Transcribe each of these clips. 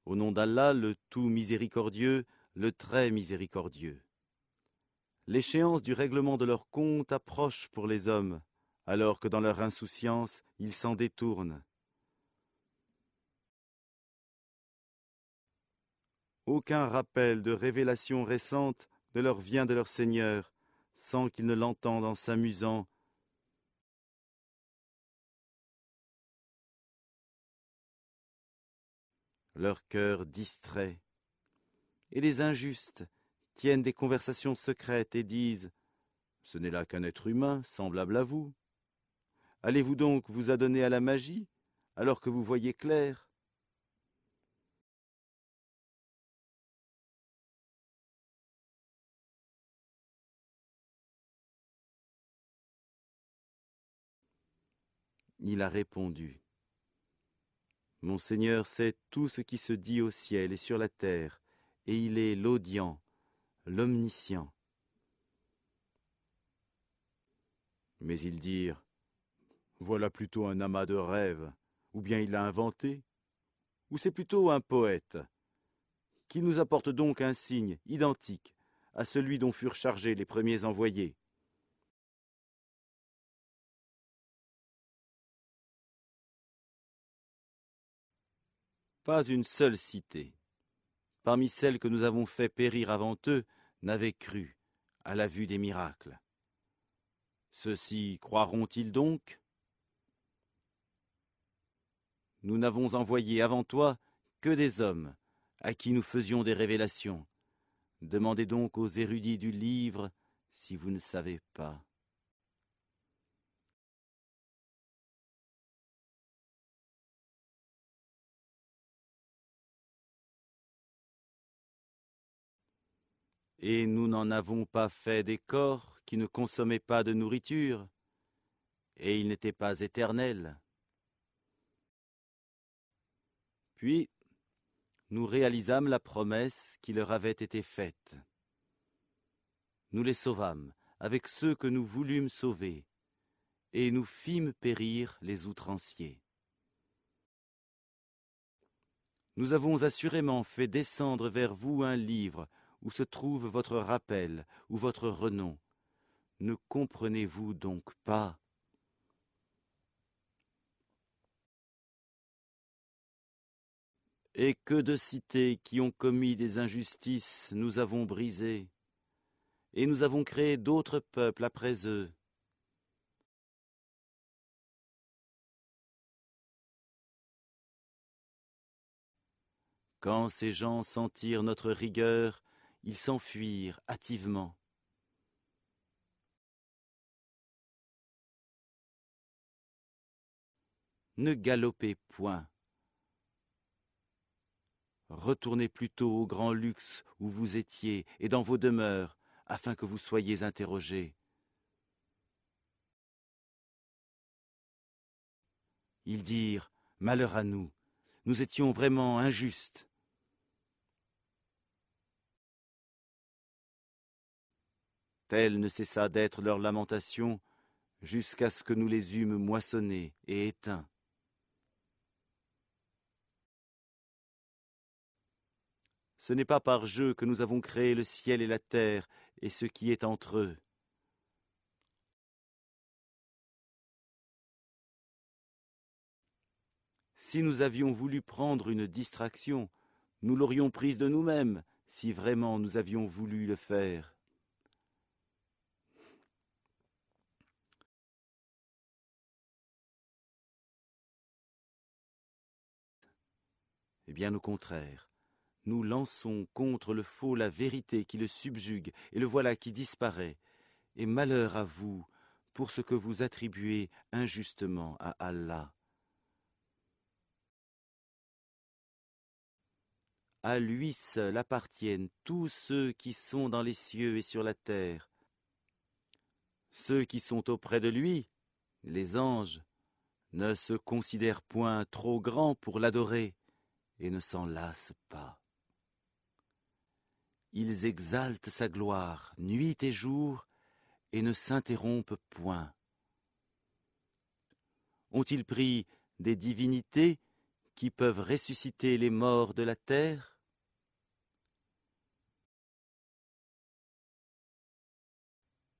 Au nom d'Allah, le tout miséricordieux, le très miséricordieux. L'échéance du règlement de leurs comptes approche pour les hommes, alors que dans leur insouciance, ils s'en détournent. Aucun rappel de révélation récente ne leur vient de leur Seigneur, sans qu'ils ne l'entendent en s'amusant. Leur cœur distrait. Et les injustes tiennent des conversations secrètes et disent « Ce n'est là qu'un être humain, semblable à vous. Allez-vous donc vous adonner à la magie, alors que vous voyez clair ?» Il a répondu « Mon Seigneur sait tout ce qui se dit au ciel et sur la terre, et il est l'audient, l'omniscient. » Mais ils dirent « Voilà plutôt un amas de rêves, ou bien il l'a inventé, ou c'est plutôt un poète. Qu'il nous apporte donc un signe identique à celui dont furent chargés les premiers envoyés. » Pas une seule cité, parmi celles que nous avons fait périr avant eux, n'avait cru à la vue des miracles. Ceux-ci croiront-ils donc? Nous n'avons envoyé avant toi que des hommes à qui nous faisions des révélations. Demandez donc aux érudits du livre si vous ne savez pas. Et nous n'en avons pas fait des corps qui ne consommaient pas de nourriture, et ils n'étaient pas éternels. Puis, nous réalisâmes la promesse qui leur avait été faite. Nous les sauvâmes avec ceux que nous voulûmes sauver, et nous fîmes périr les outranciers. Nous avons assurément fait descendre vers vous un livre où se trouve votre rappel ou votre renom. Ne comprenez-vous donc pas? Et que de cités qui ont commis des injustices nous avons brisées, et nous avons créé d'autres peuples après eux. Quand ces gens sentirent notre rigueur, ils s'enfuirent hâtivement. Ne galopez point. Retournez plutôt au grand luxe où vous étiez et dans vos demeures, afin que vous soyez interrogés. Ils dirent « Malheur à nous, nous étions vraiment injustes. » Telle ne cessa d'être leur lamentation jusqu'à ce que nous les eûmes moissonnés et éteints. Ce n'est pas par jeu que nous avons créé le ciel et la terre et ce qui est entre eux. Si nous avions voulu prendre une distraction, nous l'aurions prise de nous-mêmes, si vraiment nous avions voulu le faire. Eh bien au contraire, nous lançons contre le faux la vérité qui le subjugue, et le voilà qui disparaît. Et malheur à vous pour ce que vous attribuez injustement à Allah. À lui seul appartiennent tous ceux qui sont dans les cieux et sur la terre. Ceux qui sont auprès de lui, les anges, ne se considèrent point trop grands pour l'adorer et ne s'en lassent pas. Ils exaltent sa gloire nuit et jour et ne s'interrompent point. Ont-ils pris des divinités qui peuvent ressusciter les morts de la terre?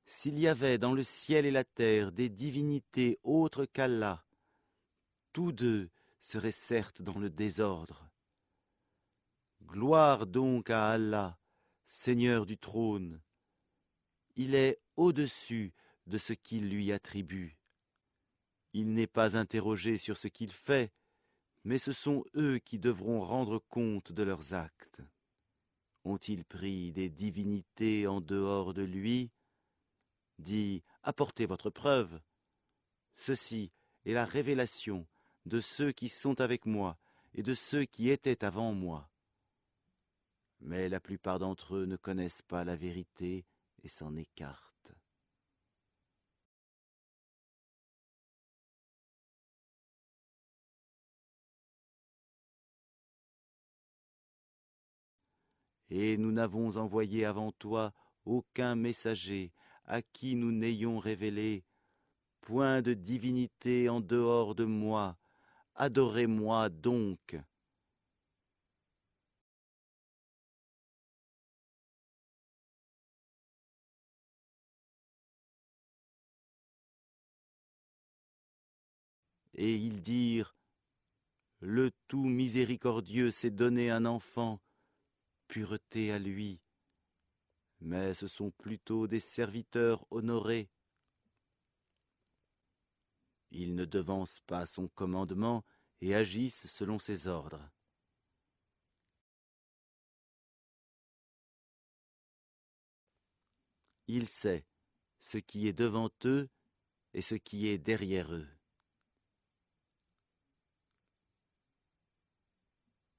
S'il y avait dans le ciel et la terre des divinités autres qu'Allah, tous deux seraient certes dans le désordre. Gloire donc à Allah, Seigneur du trône. Il est au-dessus de ce qu'il lui attribue. Il n'est pas interrogé sur ce qu'il fait, mais ce sont eux qui devront rendre compte de leurs actes. Ont-ils pris des divinités en dehors de lui? Dit, apportez votre preuve. Ceci est la révélation de ceux qui sont avec moi et de ceux qui étaient avant moi. Mais la plupart d'entre eux ne connaissent pas la vérité et s'en écartent. Et nous n'avons envoyé avant toi aucun messager à qui nous n'ayons révélé point de divinité en dehors de moi, adorez-moi donc. Et ils dirent, le tout miséricordieux s'est donné un enfant, pureté à lui. Mais ce sont plutôt des serviteurs honorés. Ils ne devancent pas son commandement et agissent selon ses ordres. Il sait ce qui est devant eux et ce qui est derrière eux.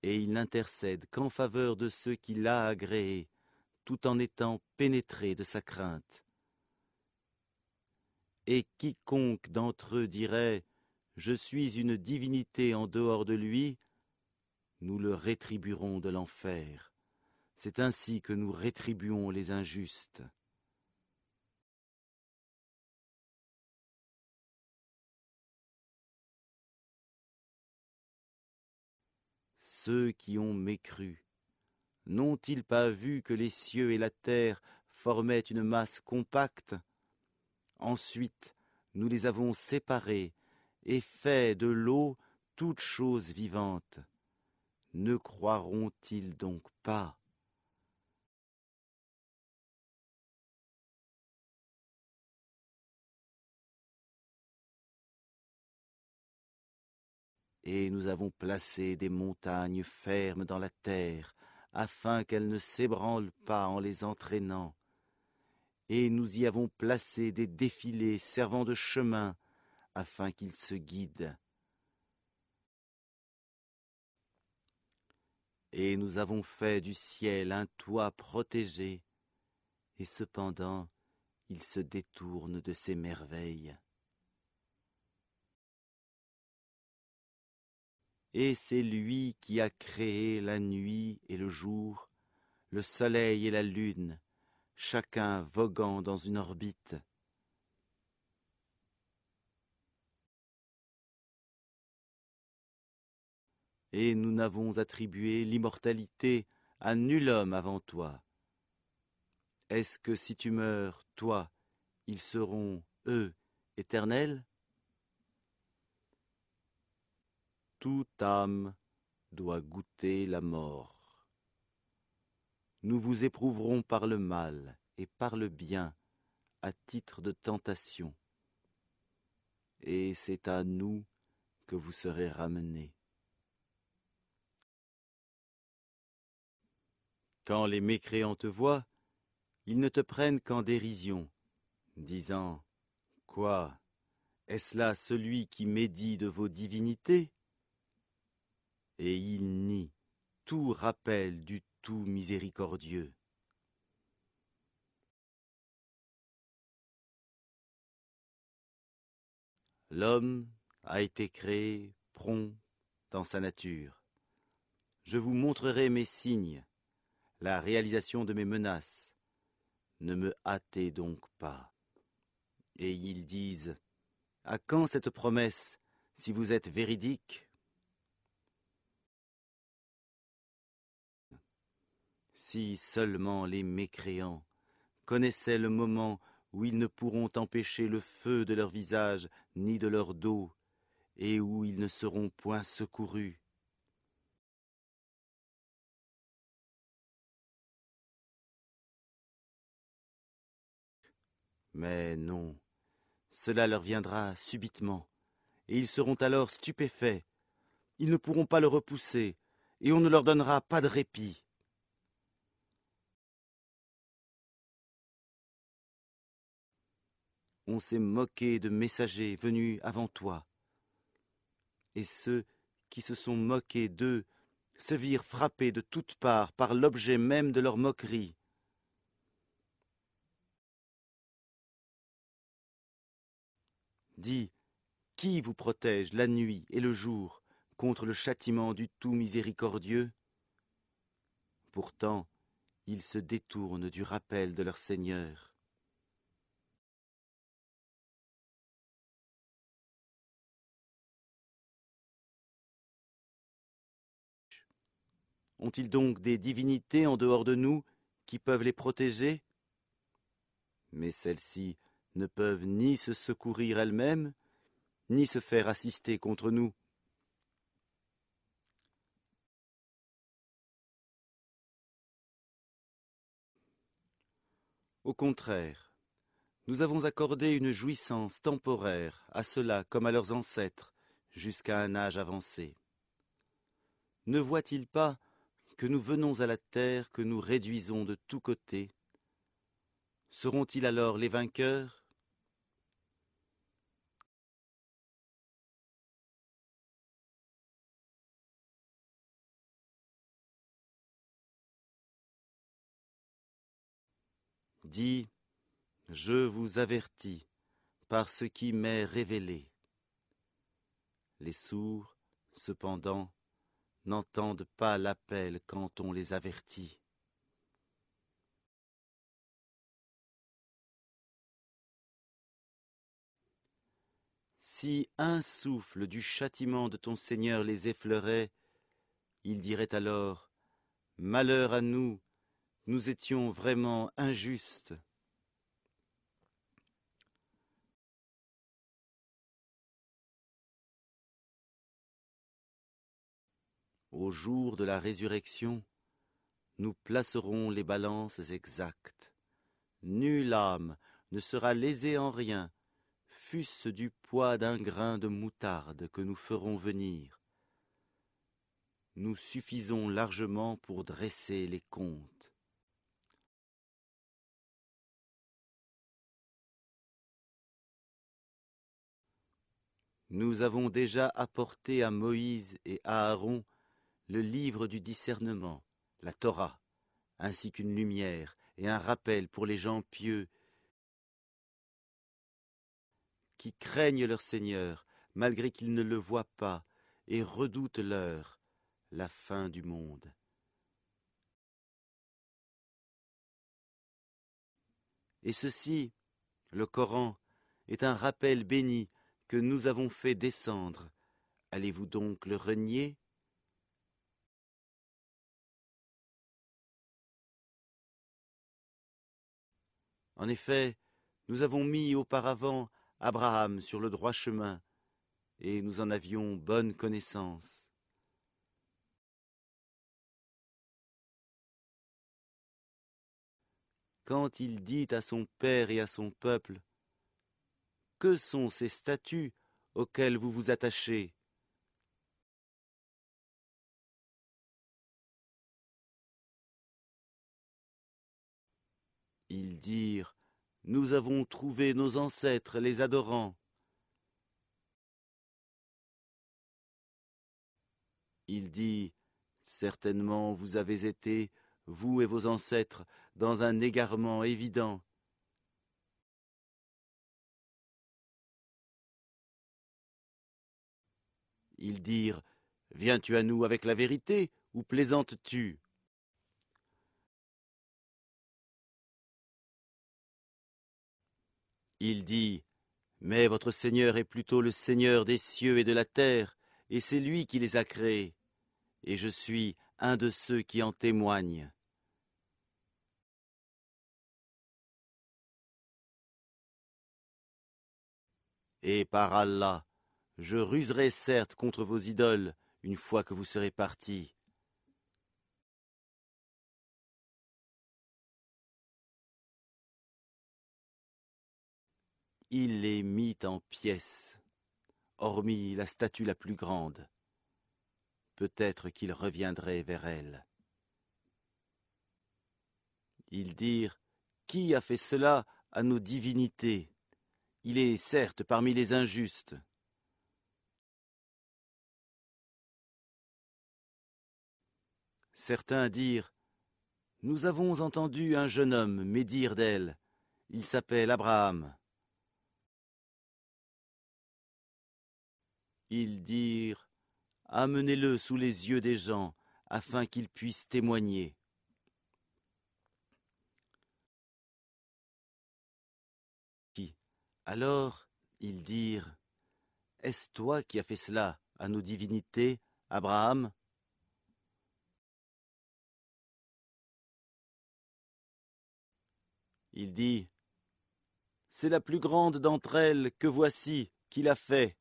Et il n'intercède qu'en faveur de ceux qu'il a agréés, tout en étant pénétré de sa crainte. Et quiconque d'entre eux dirait « Je suis une divinité en dehors de lui », nous le rétribuerons de l'enfer. C'est ainsi que nous rétribuons les injustes. Ceux qui ont mécru, n'ont-ils pas vu que les cieux et la terre formaient une masse compacte? Ensuite, nous les avons séparés et fait de l'eau toute chose vivante. Ne croiront-ils donc pas? Et nous avons placé des montagnes fermes dans la terre, afin qu'elles ne s'ébranlent pas en les entraînant. Et nous y avons placé des défilés servant de chemin, afin qu'ils se guident. Et nous avons fait du ciel un toit protégé, et cependant il se détourne de ces merveilles. Et c'est lui qui a créé la nuit et le jour, le soleil et la lune, chacun voguant dans une orbite. Et nous n'avons attribué l'immortalité à nul homme avant toi. Est-ce que si tu meurs, toi, ils seront, eux, éternels? Toute âme doit goûter la mort. Nous vous éprouverons par le mal et par le bien, à titre de tentation. Et c'est à nous que vous serez ramenés. Quand les mécréants te voient, ils ne te prennent qu'en dérision, disant « Quoi? Est-ce là celui qui médit de vos divinités ?» Et ils nient tout rappel du tout miséricordieux. L'homme a été créé prompt dans sa nature. Je vous montrerai mes signes, la réalisation de mes menaces. Ne me hâtez donc pas. Et ils disent, à quand cette promesse, si vous êtes véridique? Si seulement les mécréants connaissaient le moment où ils ne pourront empêcher le feu de leur visage ni de leur dos, et où ils ne seront point secourus. Mais non, cela leur viendra subitement, et ils seront alors stupéfaits. Ils ne pourront pas le repousser, et on ne leur donnera pas de répit. On s'est moqué de messagers venus avant toi, et ceux qui se sont moqués d'eux se virent frappés de toutes parts par l'objet même de leur moquerie. Dis, qui vous protège la nuit et le jour contre le châtiment du tout miséricordieux? Pourtant, ils se détournent du rappel de leur Seigneur. Ont-ils donc des divinités en dehors de nous qui peuvent les protéger? Mais celles-ci ne peuvent ni se secourir elles-mêmes, ni se faire assister contre nous. Au contraire, nous avons accordé une jouissance temporaire à ceux-là comme à leurs ancêtres, jusqu'à un âge avancé. Ne voient-ils pas que nous venons à la terre que nous réduisons de tous côtés? Seront-ils alors les vainqueurs? Dis, je vous avertis par ce qui m'est révélé. Les sourds, cependant, n'entendent pas l'appel quand on les avertit. Si un souffle du châtiment de ton Seigneur les effleurait, ils diraient alors, « Malheur à nous, nous étions vraiment injustes. » Au jour de la résurrection, nous placerons les balances exactes. Nulle âme ne sera lésée en rien, fût-ce du poids d'un grain de moutarde que nous ferons venir. Nous suffisons largement pour dresser les comptes. Nous avons déjà apporté à Moïse et à Aaron le livre du discernement, la Torah, ainsi qu'une lumière et un rappel pour les gens pieux qui craignent leur Seigneur, malgré qu'ils ne le voient pas, et redoutent l'heure, la fin du monde. Et ceci, le Coran, est un rappel béni que nous avons fait descendre. Allez-vous donc le renier? En effet, nous avons mis auparavant Abraham sur le droit chemin, et nous en avions bonne connaissance. Quand il dit à son père et à son peuple, « Que sont ces statuts auxquels vous vous attachez ?» Ils dirent, « Nous avons trouvé nos ancêtres les adorant. » Il dit, « Certainement vous avez été, vous et vos ancêtres, dans un égarement évident. » Ils dirent, « Viens-tu à nous avec la vérité, ou plaisantes-tu » Il dit, « Mais votre Seigneur est plutôt le Seigneur des cieux et de la terre, et c'est lui qui les a créés, et je suis un de ceux qui en témoignent. Et par Allah, je ruserai certes contre vos idoles une fois que vous serez partis. Il les mit en pièces, hormis la statue la plus grande. Peut-être qu'ils reviendraient vers elle. Ils dirent, qui a fait cela à nos divinités? Il est certes parmi les injustes. Certains dirent, nous avons entendu un jeune homme médire d'elle. Il s'appelle Abraham. Ils dirent, amenez-le sous les yeux des gens, afin qu'il puisse témoigner. Alors ils dirent, est-ce toi qui as fait cela à nos divinités, Abraham? Il dit, c'est la plus grande d'entre elles que voici qui l'a fait.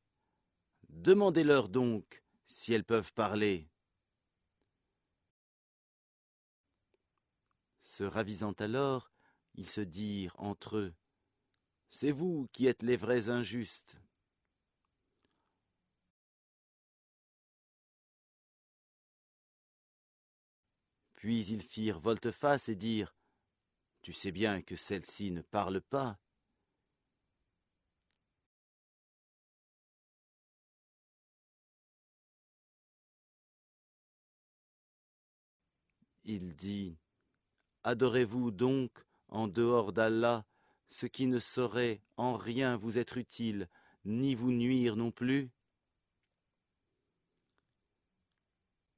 Demandez-leur donc si elles peuvent parler. Se ravisant alors, ils se dirent entre eux, c'est vous qui êtes les vrais injustes. Puis ils firent volte-face et dirent, tu sais bien que celle-ci ne parle pas. Il dit, adorez-vous donc, en dehors d'Allah, ce qui ne saurait en rien vous être utile, ni vous nuire non plus?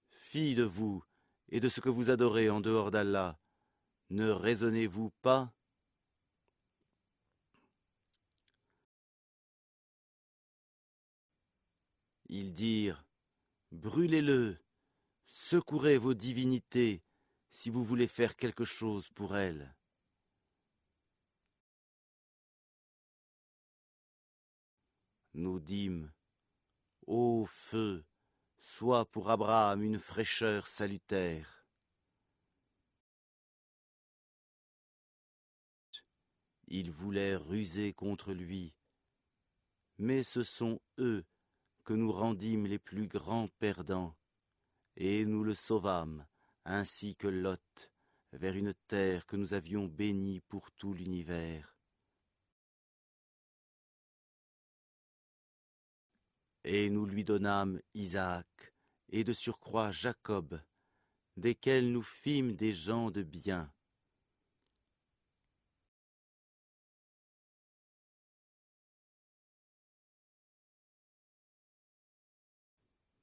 Fi de vous et de ce que vous adorez en dehors d'Allah, ne raisonnez-vous pas? Ils dirent, brûlez-le, secourez vos divinités, si vous voulez faire quelque chose pour elles. Nous dîmes, ô feu, sois pour Abraham une fraîcheur salutaire. Ils voulaient ruser contre lui, mais ce sont eux que nous rendîmes les plus grands perdants, et nous le sauvâmes, ainsi que Lot, vers une terre que nous avions bénie pour tout l'univers. Et nous lui donnâmes Isaac, et de surcroît Jacob, desquels nous fîmes des gens de bien.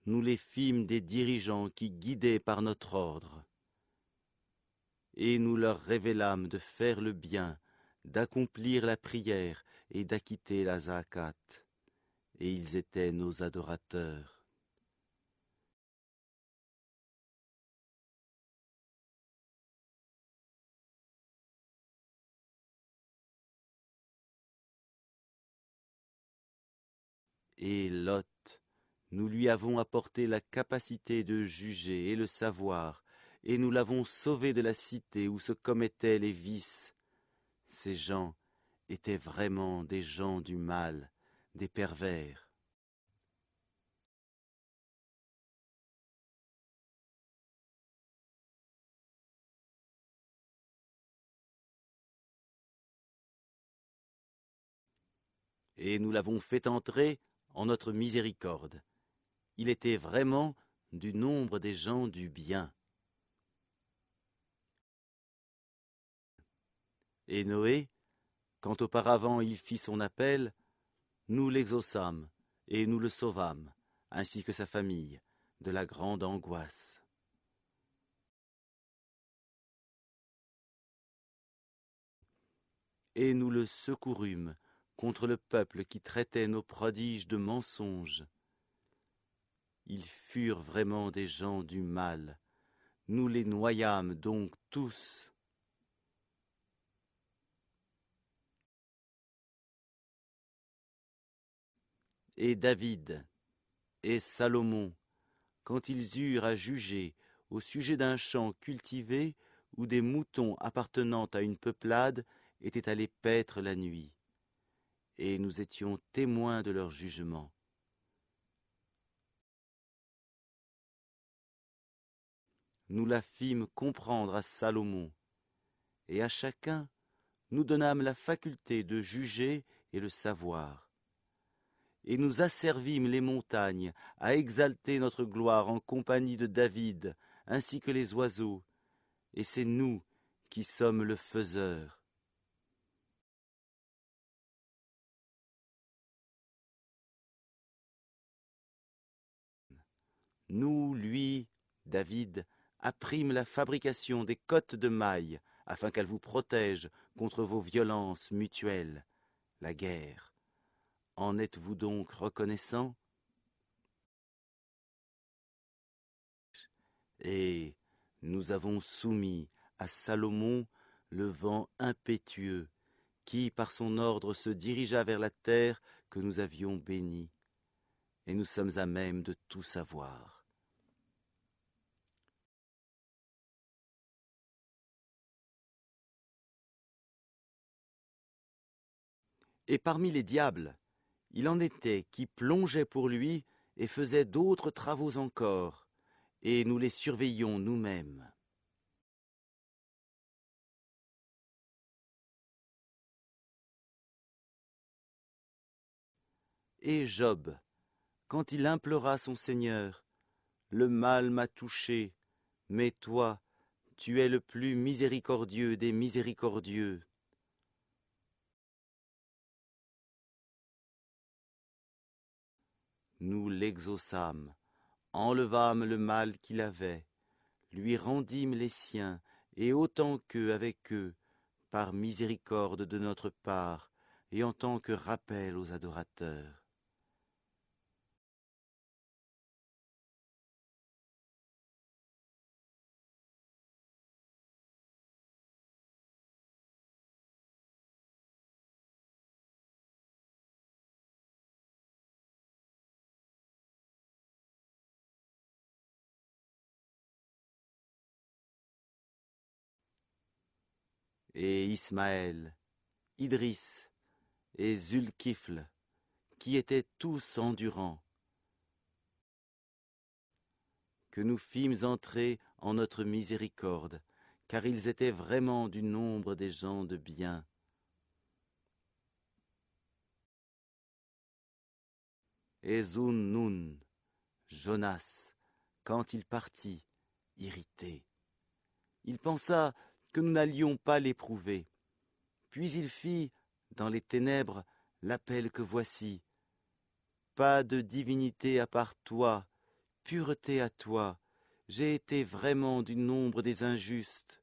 Nous les fîmes des dirigeants qui guidaient par notre ordre. Et nous leur révélâmes de faire le bien, d'accomplir la prière et d'acquitter la zakat. Et ils étaient nos adorateurs. Et Lot, nous lui avons apporté la capacité de juger et le savoir, et nous l'avons sauvé de la cité où se commettaient les vices. Ces gens étaient vraiment des gens du mal, des pervers. Et nous l'avons fait entrer en notre miséricorde. Il était vraiment du nombre des gens du bien. Et Noé, quand auparavant il fit son appel, nous l'exaucâmes et nous le sauvâmes, ainsi que sa famille, de la grande angoisse. Et nous le secourûmes contre le peuple qui traitait nos prodiges de mensonges. Ils furent vraiment des gens du mal. Nous les noyâmes donc tous. et David et Salomon, quand ils eurent à juger au sujet d'un champ cultivé où des moutons appartenant à une peuplade étaient allés paître la nuit. Et nous étions témoins de leur jugement. Nous la fîmes comprendre à Salomon, et à chacun nous donnâmes la faculté de juger et le savoir. Et nous asservîmes les montagnes à exalter notre gloire en compagnie de David, ainsi que les oiseaux, et c'est nous qui sommes le faiseur. Nous, lui, David, apprîmes la fabrication des cottes de mailles, afin qu'elles vous protègent contre vos violences mutuelles, la guerre. En êtes-vous donc reconnaissants? Et nous avons soumis à Salomon le vent impétueux, qui par son ordre se dirigea vers la terre que nous avions bénie, et nous sommes à même de tout savoir. Et parmi les diables, il en était qui plongeaient pour lui et faisaient d'autres travaux encore, et nous les surveillions nous-mêmes. Et Job, quand il implora son Seigneur, « Le mal m'a touché, mais toi, tu es le plus miséricordieux des miséricordieux. » Nous l'exaucâmes, enlevâmes le mal qu'il avait, lui rendîmes les siens, et autant qu'eux avec eux, par miséricorde de notre part, et en tant que rappel aux adorateurs. Et Ismaël, Idris et Zulkifl, qui étaient tous endurants, que nous fîmes entrer en notre miséricorde, car ils étaient vraiment du nombre des gens de bien. Et Zunnun, Jonas, quand il partit, irrité, il pensa que nous n'allions pas l'éprouver. Puis il fit, dans les ténèbres, l'appel que voici. Pas de divinité à part toi, pureté à toi, j'ai été vraiment du nombre des injustes.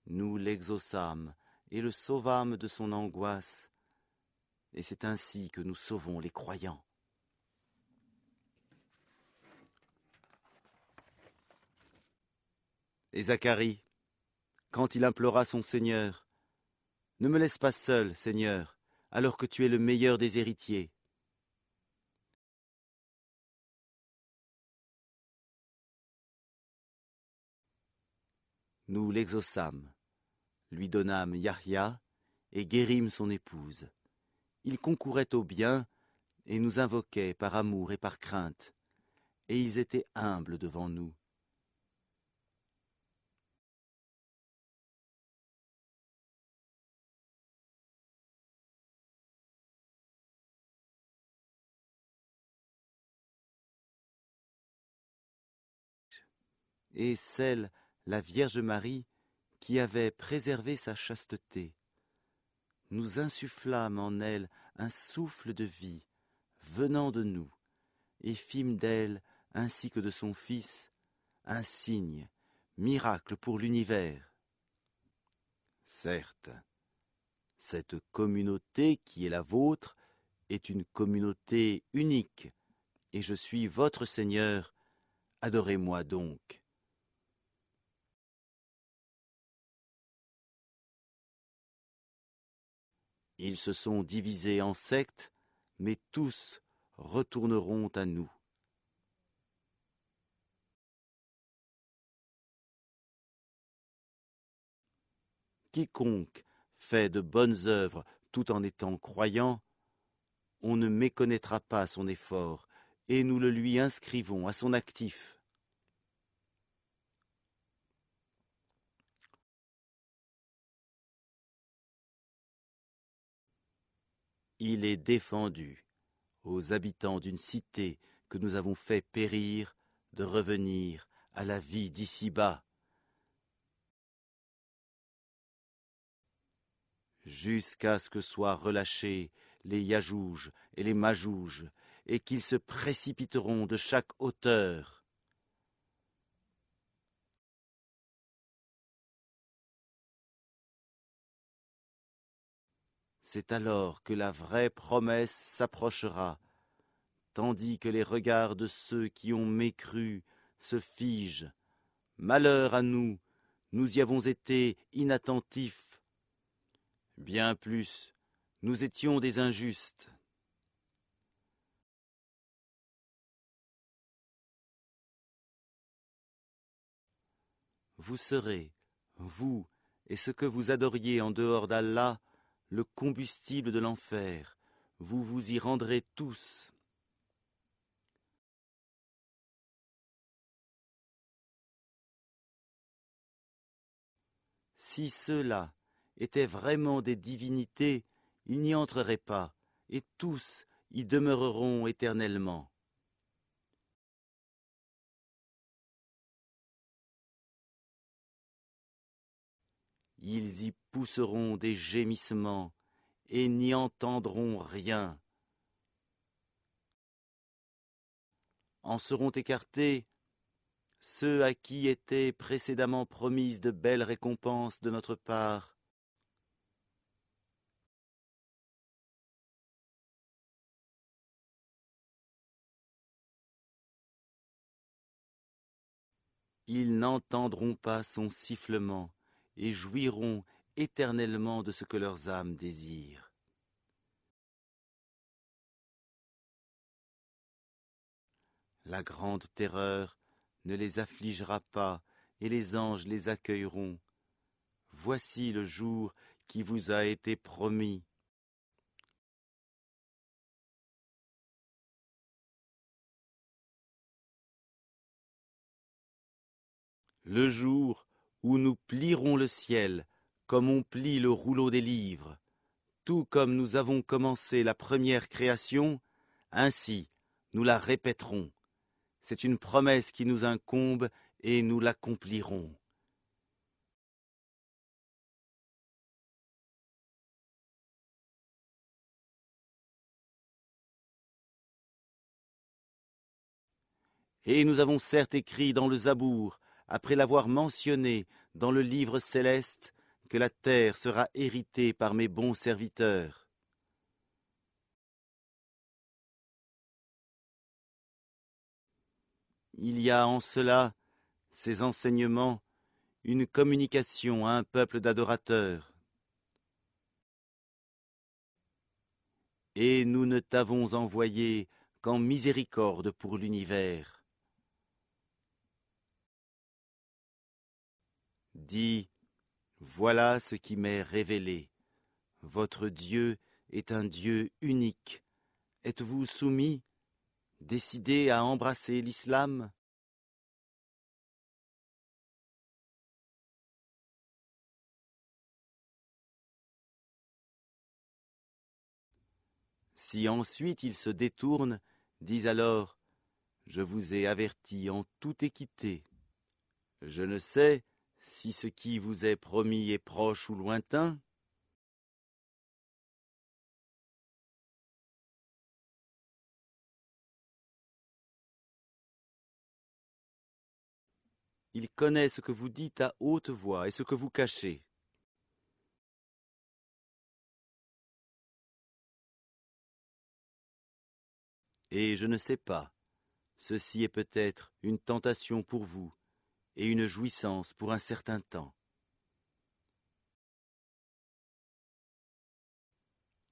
Nous l'exaucâmes et le sauvâmes de son angoisse, et c'est ainsi que nous sauvons les croyants. Et Zacharie, quand il implora son Seigneur, « Ne me laisse pas seul, Seigneur, alors que tu es le meilleur des héritiers. » Nous l'exaucâmes, lui donnâmes Yahya et guérîmes son épouse. Ils concouraient au bien et nous invoquaient par amour et par crainte, et ils étaient humbles devant nous. Et celle, la Vierge Marie, qui avait préservé sa chasteté. Nous insufflâmes en elle un souffle de vie, venant de nous, et fîmes d'elle, ainsi que de son Fils, un signe, miracle pour l'univers. Certes, cette communauté qui est la vôtre est une communauté unique, et je suis votre Seigneur, adorez-moi donc. Ils se sont divisés en sectes, mais tous retourneront à nous. Quiconque fait de bonnes œuvres tout en étant croyant, on ne méconnaîtra pas son effort, et nous le lui inscrivons à son actif. Il est défendu aux habitants d'une cité que nous avons fait périr de revenir à la vie d'ici-bas, jusqu'à ce que soient relâchés les Yajouj et les Majouj, et qu'ils se précipiteront de chaque hauteur. C'est alors que la vraie promesse s'approchera, tandis que les regards de ceux qui ont mécru se figent. Malheur à nous, nous y avons été inattentifs. Bien plus, nous étions des injustes. Vous serez, vous et ce que vous adoriez en dehors d'Allah, le combustible de l'enfer. Vous vous y rendrez tous. Si ceux-là étaient vraiment des divinités, ils n'y entreraient pas, et tous y demeureront éternellement. Ils y pousseront des gémissements, et n'y entendront rien. En seront écartés ceux à qui étaient précédemment promises de belles récompenses de notre part. Ils n'entendront pas son sifflement, et jouiront éternellement de ce que leurs âmes désirent. La grande terreur ne les affligera pas, et les anges les accueilleront. Voici le jour qui vous a été promis. Le jour où nous plierons le ciel, comme on plie le rouleau des livres. Tout comme nous avons commencé la première création, ainsi nous la répéterons. C'est une promesse qui nous incombe et nous l'accomplirons. Et nous avons certes écrit dans le Zabour, après l'avoir mentionné dans le livre céleste, que la terre sera héritée par mes bons serviteurs. Il y a en cela, ces enseignements, une communication à un peuple d'adorateurs. Et nous ne t'avons envoyé qu'en miséricorde pour l'univers. Dis, voilà ce qui m'est révélé. Votre Dieu est un Dieu unique. Êtes-vous soumis, décidé à embrasser l'islam? Si ensuite il se détourne, dis alors, je vous ai averti en toute équité. Je ne sais si ce qui vous est promis est proche ou lointain. Il connaît ce que vous dites à haute voix et ce que vous cachez. Et je ne sais pas, ceci est peut-être une tentation pour vous et une jouissance pour un certain temps.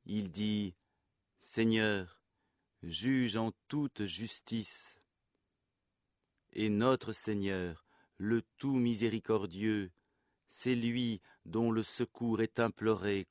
Il dit, Seigneur, juge en toute justice. Et notre Seigneur, le tout miséricordieux, c'est lui dont le secours est imploré